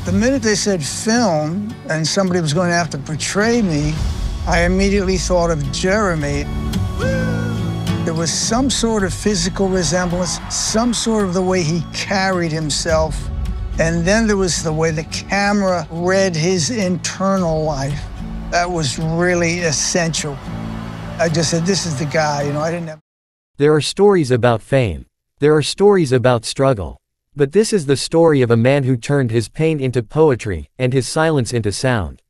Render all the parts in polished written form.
The minute they said film and somebody was going to have to portray me, I immediately thought of Jeremy. There was some sort of physical resemblance, some sort of the way he carried himself, and then there was the way the camera read his internal life. That was really essential. I just said, this is the guy, I didn't have... There are stories about fame. There are stories about struggle. But this is the story of a man who turned his pain into poetry, and his silence into sound.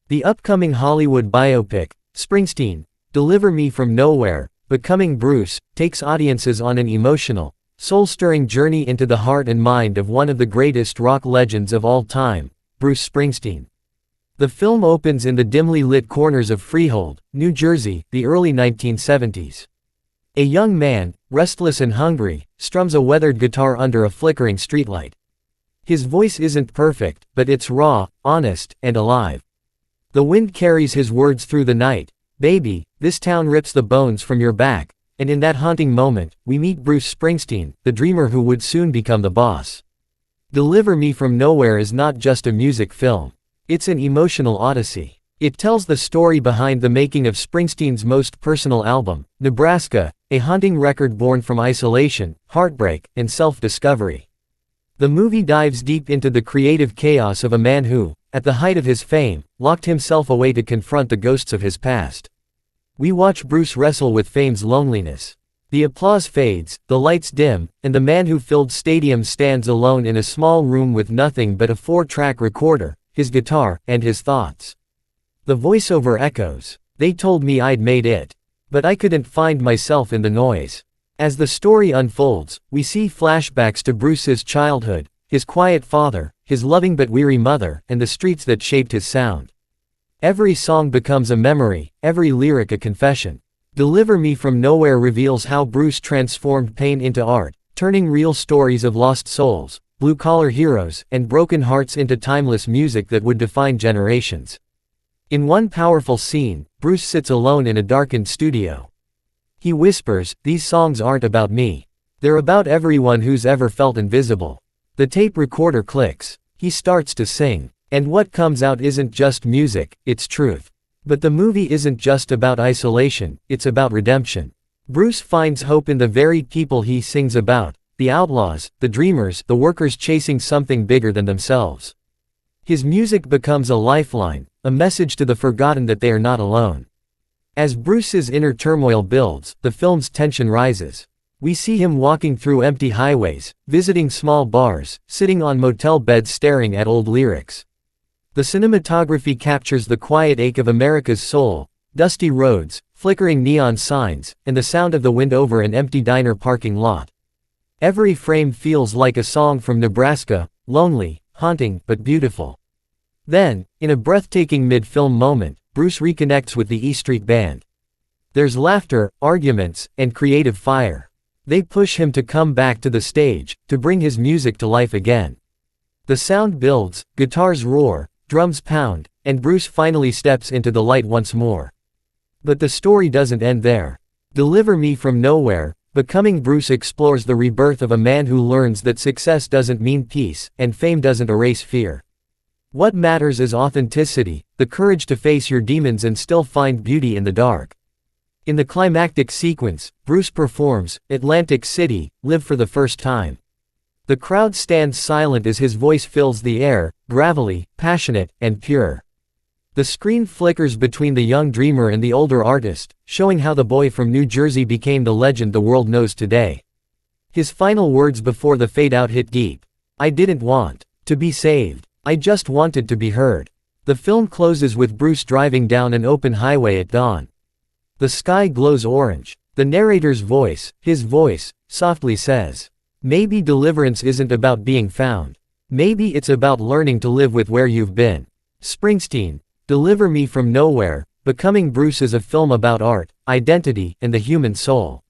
The upcoming Hollywood biopic, Springsteen, Deliver Me From Nowhere, Becoming Bruce, takes audiences on an emotional, soul-stirring journey into the heart and mind of one of the greatest rock legends of all time, Bruce Springsteen. The film opens in the dimly lit corners of Freehold, New Jersey, the early 1970s. A young man, restless and hungry, strums a weathered guitar under a flickering streetlight. His voice isn't perfect, but it's raw, honest, and alive. The wind carries his words through the night. Baby, this town rips the bones from your back, and in that haunting moment, we meet Bruce Springsteen, the dreamer who would soon become the boss. Deliver Me From Nowhere is not just a music film. It's an emotional odyssey. It tells the story behind the making of Springsteen's most personal album, Nebraska, a haunting record born from isolation, heartbreak, and self-discovery. The movie dives deep into the creative chaos of a man who, at the height of his fame, locked himself away to confront the ghosts of his past. We watch Bruce wrestle with fame's loneliness. The applause fades, the lights dim, and the man who filled stadiums stands alone in a small room with nothing but a 4-track recorder, his guitar, and his thoughts. The voiceover echoes, "They told me I'd made it. But I couldn't find myself in the noise." As the story unfolds, we see flashbacks to Bruce's childhood, his quiet father, his loving but weary mother, and the streets that shaped his sound. Every song becomes a memory, every lyric a confession. Deliver Me From Nowhere reveals how Bruce transformed pain into art, turning real stories of lost souls, blue-collar heroes, and broken hearts into timeless music that would define generations. In one powerful scene, Bruce sits alone in a darkened studio. He whispers, "These songs aren't about me. They're about everyone who's ever felt invisible." The tape recorder clicks. He starts to sing. And what comes out isn't just music, it's truth. But the movie isn't just about isolation, it's about redemption. Bruce finds hope in the very people he sings about, the outlaws, the dreamers, the workers chasing something bigger than themselves. His music becomes a lifeline, a message to the forgotten that they are not alone. As Bruce's inner turmoil builds, the film's tension rises. We see him walking through empty highways, visiting small bars, sitting on motel beds staring at old lyrics. The cinematography captures the quiet ache of America's soul, dusty roads, flickering neon signs, and the sound of the wind over an empty diner parking lot. Every frame feels like a song from Nebraska, lonely, haunting, but beautiful. Then, in a breathtaking mid-film moment, Bruce reconnects with the E Street Band. There's laughter, arguments, and creative fire. They push him to come back to the stage, to bring his music to life again. The sound builds, guitars roar, drums pound, and Bruce finally steps into the light once more. But the story doesn't end there. Deliver Me From Nowhere, Becoming Bruce explores the rebirth of a man who learns that success doesn't mean peace, and fame doesn't erase fear. What matters is authenticity, the courage to face your demons and still find beauty in the dark. In the climactic sequence, Bruce performs, "Atlantic City, Live for the First Time." The crowd stands silent as his voice fills the air, gravelly, passionate, and pure. The screen flickers between the young dreamer and the older artist, showing how the boy from New Jersey became the legend the world knows today. His final words before the fade-out hit deep. "I didn't want to be saved. I just wanted to be heard." The film closes with Bruce driving down an open highway at dawn. The sky glows orange. The narrator's voice, his voice, softly says, "Maybe deliverance isn't about being found. Maybe it's about learning to live with where you've been." Springsteen, Deliver Me From Nowhere, Becoming Bruce is a film about art, identity, and the human soul.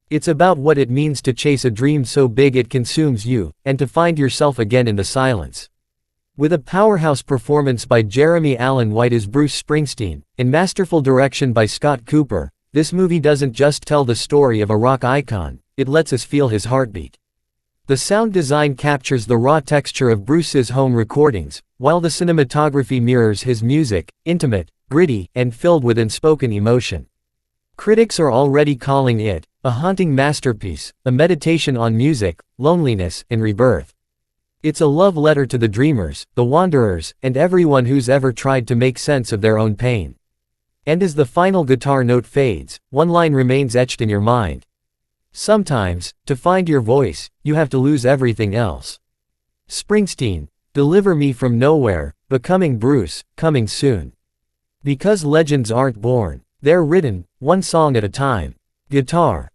It's about what it means to chase a dream so big it consumes you, and to find yourself again in the silence. With a powerhouse performance by Jeremy Allen White as Bruce Springsteen, and masterful direction by Scott Cooper, this movie doesn't just tell the story of a rock icon, it lets us feel his heartbeat. The sound design captures the raw texture of Bruce's home recordings, while the cinematography mirrors his music, intimate, gritty, and filled with unspoken emotion. Critics are already calling it a haunting masterpiece, a meditation on music, loneliness, and rebirth. It's a love letter to the dreamers, the wanderers, and everyone who's ever tried to make sense of their own pain. And as the final guitar note fades, one line remains etched in your mind. Sometimes, to find your voice, you have to lose everything else. Springsteen, deliver me from nowhere, becoming Bruce, coming soon. Because legends aren't born, they're written, one song at a time. Guitar,